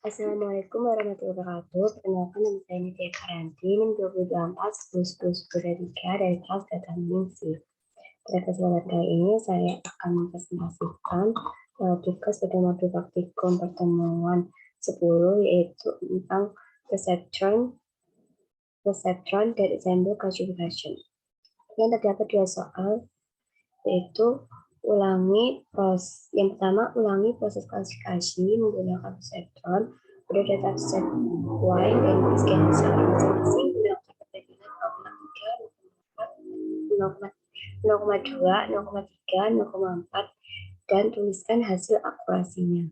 Assalamualaikum warahmatullahi wabarakatuh. Perkenalkan nama saya Nitya Karanti, NIM 224103 dari kelas Data Analysis. Pada kesempatan kali ini saya akan mempresentasikan tugas pada modul praktikum pertemuan 10 yaitu tentang perceptron dan ensemble classification. Yang terdapat 2 soal yaitu yang pertama ulangi proses klasifikasi menggunakan perceptron pada dataset Y dan scanner masing-masing gunakan perbandingan 0,2, 0,3, 0,4 dan tuliskan hasil akurasinya.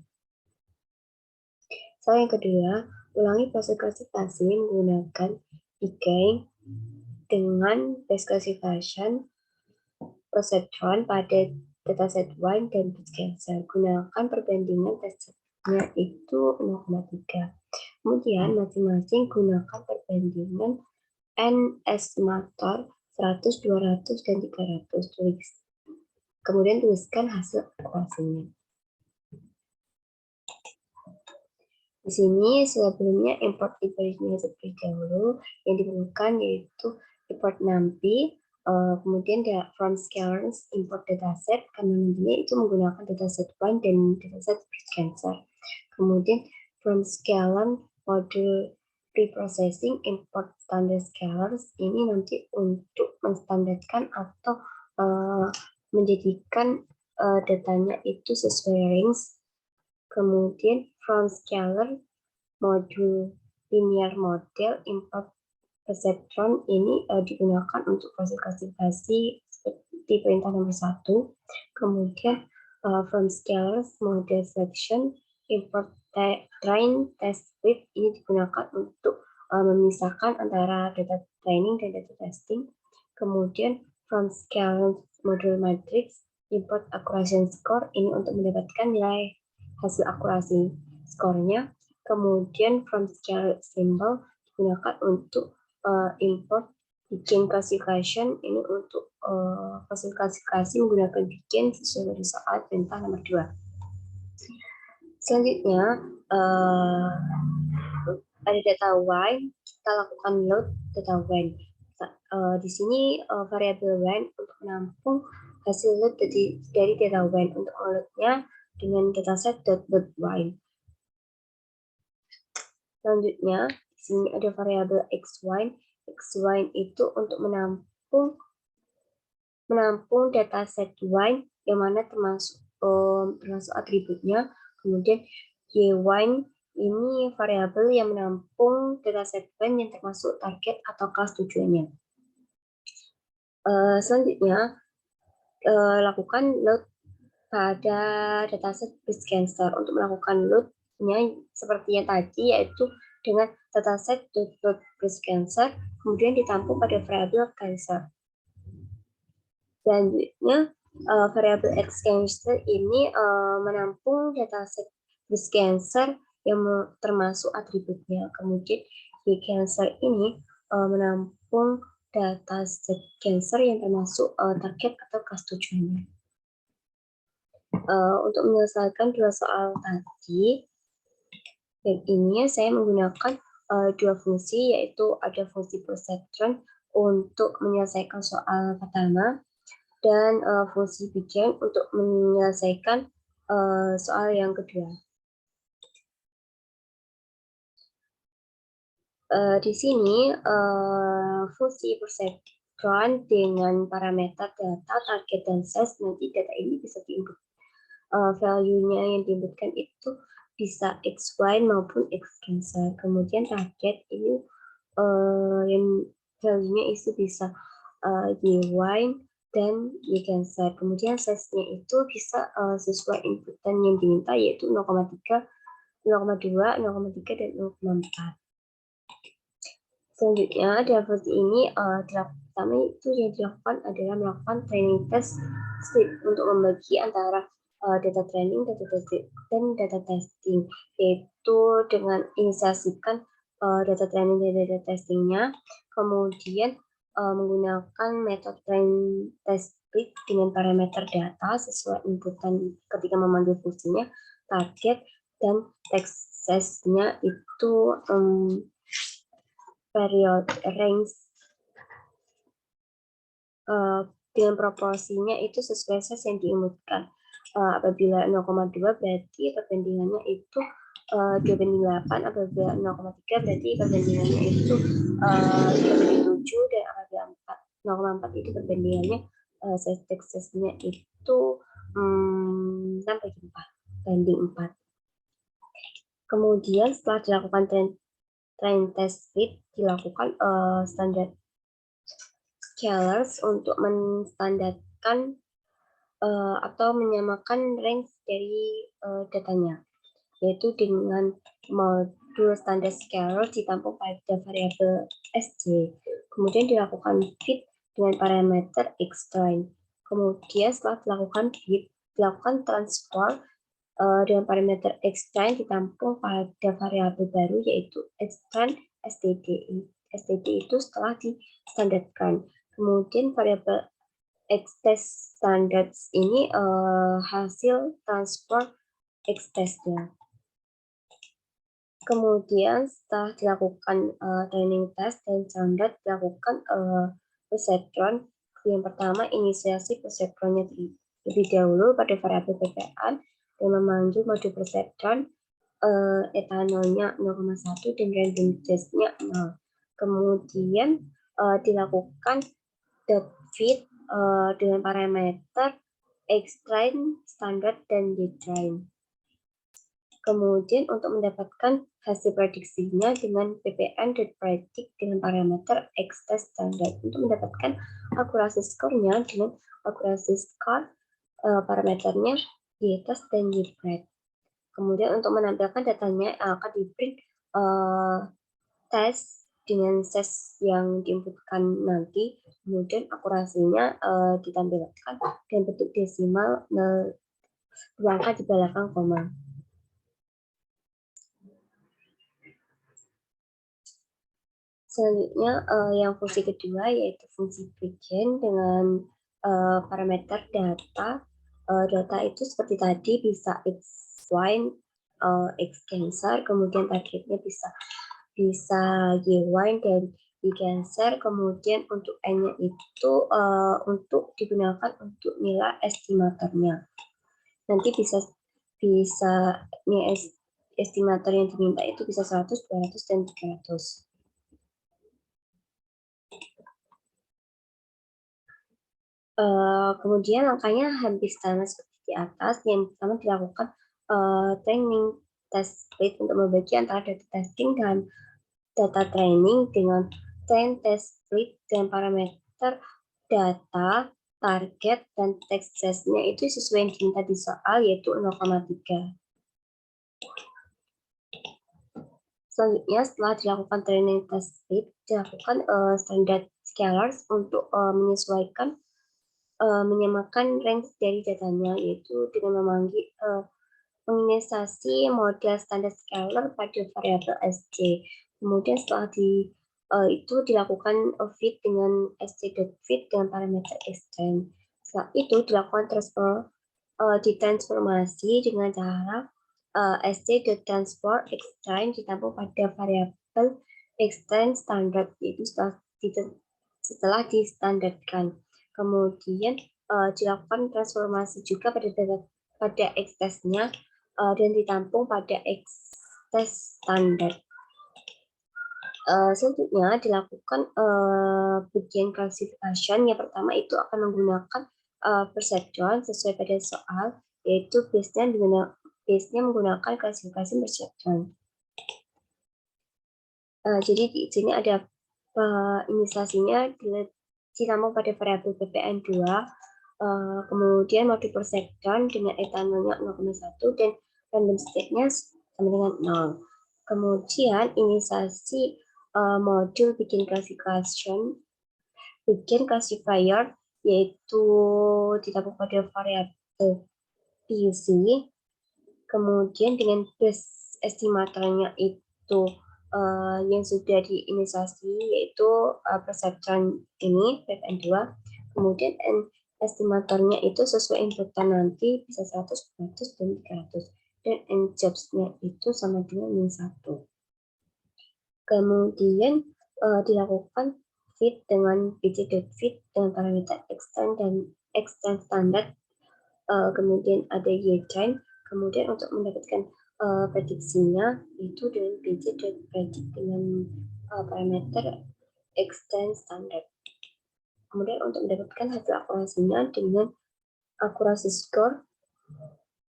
Soal yang kedua, ulangi proses klasifikasi menggunakan Big dengan base classification perceptron pada dataset Y dan scanner. Gunakan perbandingan tesnya itu 0,3. Kemudian masing-masing gunakan perbandingan N estimator 100, 200, dan 300. Kemudian tuliskan hasil akurasinya. Di sini sebelumnya import library-nya seperti dahulu. Yang diperlukan yaitu import NumPy, kemudian from scalars import dataset, karena nantinya itu menggunakan dataset Y dan dataset cancer. Kemudian from scalar module preprocessing import standard scalars, ini nanti untuk menstandarkan atau menjadikan datanya itu sesuai range. Kemudian from scalar modul linear model import perceptron ini digunakan untuk proses klasifikasi seperti perintah nomor 1. Kemudian from scalar model selection import train test width ini digunakan untuk memisahkan antara data training dan data testing. Kemudian from scalar model matrix import accuracy score ini untuk mendapatkan nilai hasil akurasi skornya. Kemudian from scalar symbol digunakan untuk import Big classification ini untuk proses klasifikasi menggunakan Big sesuai dari soal perintah nomor 2. Selanjutnya ada data Y, kita lakukan load data Y. Di sini variabel Y untuk menampung hasil load dari data Y. Untuk loadnya dengan dataset.load-Y. Selanjutnya, di sini ada variabel xy. Xy itu untuk menampung dataset Y yang mana termasuk atributnya. Kemudian y ini variabel yang menampung dataset Y yang termasuk target atau kelas tujuannya. Selanjutnya, lakukan load pada dataset cancer. Untuk melakukan loadnya seperti yang tadi, yaitu dengan dataset cancer, kemudian ditampung pada variabel cancer. Selanjutnya, variabel cancer ini menampung dataset cancer yang termasuk atributnya. Kemudian cancer ini menampung dataset cancer yang termasuk target atau kelas tujuannya. Untuk menyelesaikan 2 soal tadi, yang ini saya menggunakan 2 fungsi, yaitu ada fungsi perceptron untuk menyelesaikan soal pertama dan fungsi begin untuk menyelesaikan soal yang kedua. Di sini fungsi perceptron dengan parameter data, target, dan size, nanti data ini bisa diinput. Value-nya yang diinputkan itu bisa XY maupun X cancer. Kemudian target ini yang value-nya itu bisa YY dan Y cancer. Kemudian size-nya itu bisa sesuai inputan yang diminta, yaitu 0,3, 0,2, 0,3, dan 0,4. Selanjutnya, dalam fungsi ini pertama itu yang dilakukan adalah melakukan training test split untuk membagi antara data training, dan data testing, yaitu dengan inisiasikan data training dan data testingnya, kemudian menggunakan metode training test split dengan parameter data sesuai inputan ketika memanggil fungsinya, target, dan teksesnya itu period range dengan proporsinya itu sesuai size yang diinputkan. Apabila 0,2 berarti perbandingannya itu 2:8, apabila 0,3 berarti perbandingannya itu 3:7, dan apabila 0,4 itu perbandingannya size teksesnya itu 6:4. Kemudian setelah dilakukan train test fit, dilakukan standar scalars untuk menstandarkan atau menyamakan range dari datanya, yaitu dengan modul standar scalar ditampung pada variabel SJ. Kemudian dilakukan fit dengan parameter xtrain. Kemudian setelah dilakukan fit, dilakukan transform dengan parameter xtrain ditampung pada variabel baru, yaitu xtrain std. std itu setelah distandarkan. Kemudian variabel xtest standards ini hasil transfer xtestnya. Kemudian setelah dilakukan training test dan standar, dilakukan perceptron. Yang pertama, inisiasi perceptronnya lebih dahulu pada variabel ppn dan memanggil modul perceptron etanolnya 0,1 dan random testnya 0. Kemudian dilakukan dot fit dengan parameter xtrain, standar, dan dtrain. Kemudian untuk mendapatkan hasil prediksinya dengan ppn.predict dengan parameter xtest standar. Untuk mendapatkan akurasi skornya dengan akurasi skor parameternya y-test dan y-pred. Kemudian untuk menampilkan datanya akan di-print tes dengan ses yang diinputkan nanti, kemudian akurasinya ditampilkan dan bentuk desimal dua angka di belakang koma. Selanjutnya yang fungsi kedua yaitu fungsi begin dengan parameter data. Data itu seperti tadi bisa x line, x cancer, kemudian targetnya bisa y dan y cancer, kemudian untuk n-nya itu untuk digunakan untuk nilai estimatornya. Nanti bisa estimator yang diminta itu bisa 100, 200, dan 300. Kemudian langkahnya hampir sama seperti di atas. Yang pertama dilakukan training test split untuk membagi antara data testing dan data training dengan train test split dengan parameter data, target, dan text size-nya itu sesuai yang diminta di soal, yaitu 0,3. Selanjutnya, setelah dilakukan training test split, dilakukan standard scalars untuk menyesuaikan menyamakan range dari datanya, yaitu dengan memanggil menginisiasi model standar scalar pada variabel SC. Kemudian setelah itu dilakukan fit dengan SC.fit dengan parameter xtrain. Setelah itu dilakukan ditransformasi dengan cara SC.transform xtrain ditampung pada variabel xtrain standar, yaitu setelah distandarkan. Kemudian dilakukan transformasi juga pada xtest-nya dan ditampung pada xtest standar. Selanjutnya dilakukan bagian classification. Yang pertama itu akan menggunakan perceptron sesuai pada soal, yaitu base-nya menggunakan klasifikasi perceptron. Jadi di sini ada inisiasinya ditampung pada variabel ppn2, kemudian modul perceptron dengan etanolnya 0,1 dan random state-nya sama dengan 0. Kemudian inisiasi modul bikin classifier, yaitu ditampung pada variabel PUC. Kemudian dengan base estimatornya itu yang sudah diinisiasi, yaitu perceptron ini ppn2. Kemudian estimatornya itu sesuai inputan nanti bisa 100, 200, dan 300. dan n-jobs-nya itu sama dengan -1. Kemudian dilakukan fit dengan bj.fit dengan parameter extend dan extend standar. Kemudian ada y-time. Kemudian untuk mendapatkan prediksinya itu dengan bj.predict dengan parameter extend standard. Kemudian untuk mendapatkan hasil akurasinya dengan akurasi score,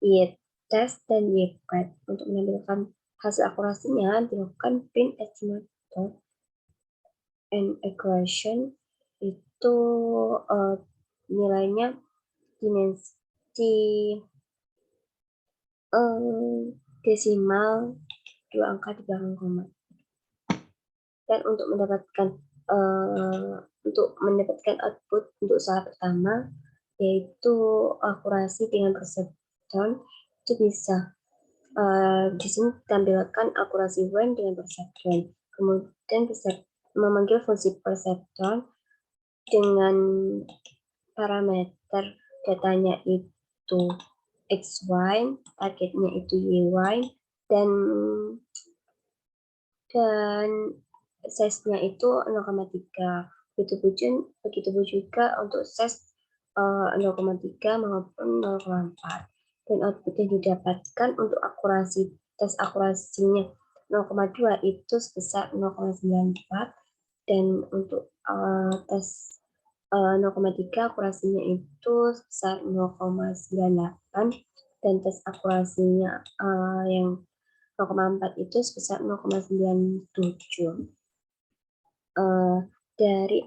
y-test, dan y-pad. Untuk menampilkan hasil akurasinya dilakukan print estimator and equation itu nilainya dimensi desimal 2 angka di belakang koma. Dan untuk mendapatkan output untuk usaha pertama yaitu akurasi dengan perseptron itu bisa di sini ditampilkan akurasi when dengan perseptron. Kemudian bisa memanggil fungsi perseptron dengan parameter datanya itu xy, targetnya itu y, dan size-nya itu 0,3. Begitu juga untuk size 0,3 maupun 0,4. Dan output yang didapatkan untuk tes akurasinya 0,2 itu sebesar 0,94, dan untuk tes 0,3 akurasinya itu sebesar 0,98, dan tes akurasinya yang 0,4 itu sebesar 0,97. Dari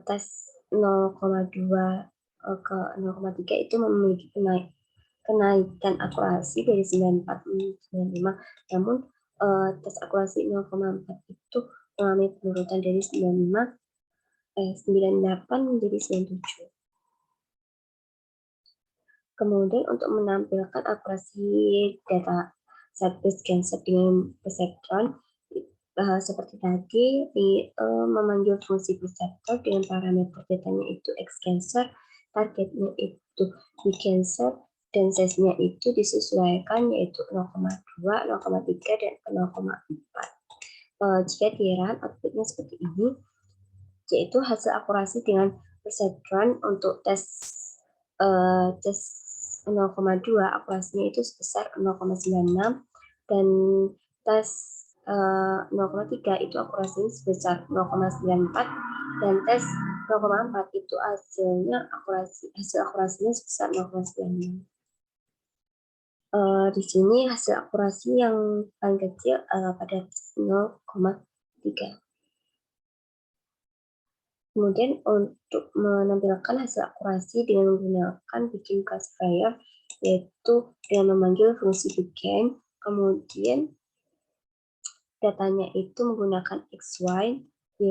tes 0,2 ke 0,3 itu memiliki kenaikan akurasi dari 94 menjadi 95, namun tes akurasi 0,4 itu mengalami penurunan dari 98 menjadi 97. Kemudian untuk menampilkan akurasi data set breast cancer dengan perseptron, seperti tadi memanggil fungsi perseptor dengan parameter datanya itu x-cancer, targetnya itu y-cancer, dan size-nya itu disesuaikan yaitu 0,2, 0,3, dan 0,4. Jika diheran outputnya seperti ini, yaitu hasil akurasi dengan perseptron untuk tes 0,2 akurasinya itu sebesar 0,96, dan tes 0,3 itu akurasinya sebesar 0,94, dan tes 0,4 itu hasil akurasinya sebesar 0,96. Di sini hasil akurasi yang paling kecil pada 0,3. Kemudian untuk menampilkan hasil akurasi dengan menggunakan Begin classifier, yaitu dengan memanggil fungsi begin, kemudian datanya itu menggunakan xy, y,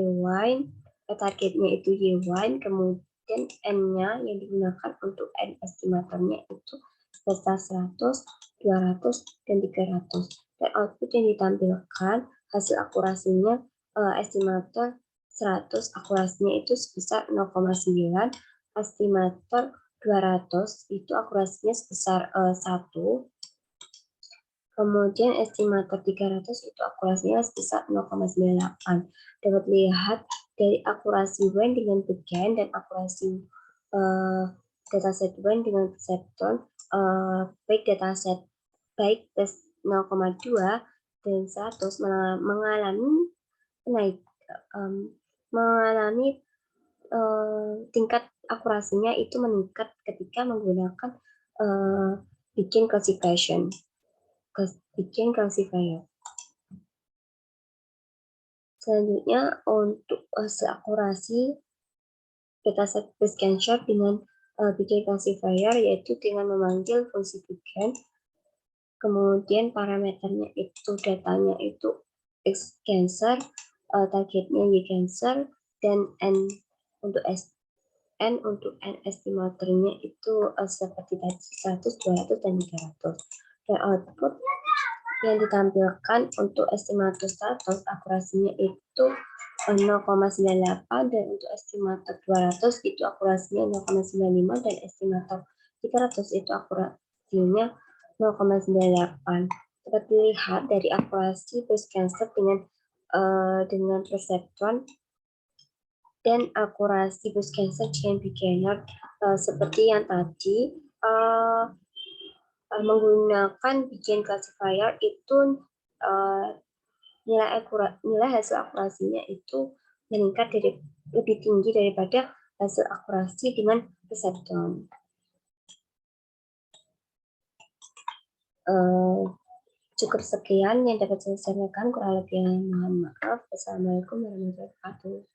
targetnya itu y, kemudian n-nya yang digunakan untuk n estimatornya itu sebesar 100, 200, dan 300. Dan output yang ditampilkan hasil akurasinya estimator 100, akurasinya itu sebesar 0,9, estimator 200 itu akurasinya sebesar 1, kemudian estimator 300 itu akurasinya sebesar 0,98. Dapat lihat dari akurasi when dengan begin dan akurasi dataset when dengan perseptron, baik dataset baik tes 0,2 dan 100 mengalami tingkat akurasinya itu meningkat ketika menggunakan Begin classifier. Selanjutnya untuk hasil akurasi dataset breast cancer dengan Begin classifier, yaitu dengan memanggil fungsi begin, kemudian parameternya itu datanya itu x-cancer, targetnya y-cancer, dan n untuk n estimatornya itu seperti tadi 100, 200, dan 300. Dan output yang ditampilkan untuk estimator 100 akurasinya itu 0,98, dan untuk estimator 200 itu akurasinya 0,95, dan estimator 300 itu akurasinya 0,98. Dapat dilihat dari akurasi breast cancer dengan reseptron dan akurasi breast cancer dengan beginner seperti yang tadi menggunakan Beacon classifier itu nilai hasil akurasinya itu lebih tinggi daripada hasil akurasi dengan reseptron. Cukup sekian yang dapat saya sampaikan, kurang lebihnya mohon maaf. Wassalamualaikum warahmatullahi wabarakatuh.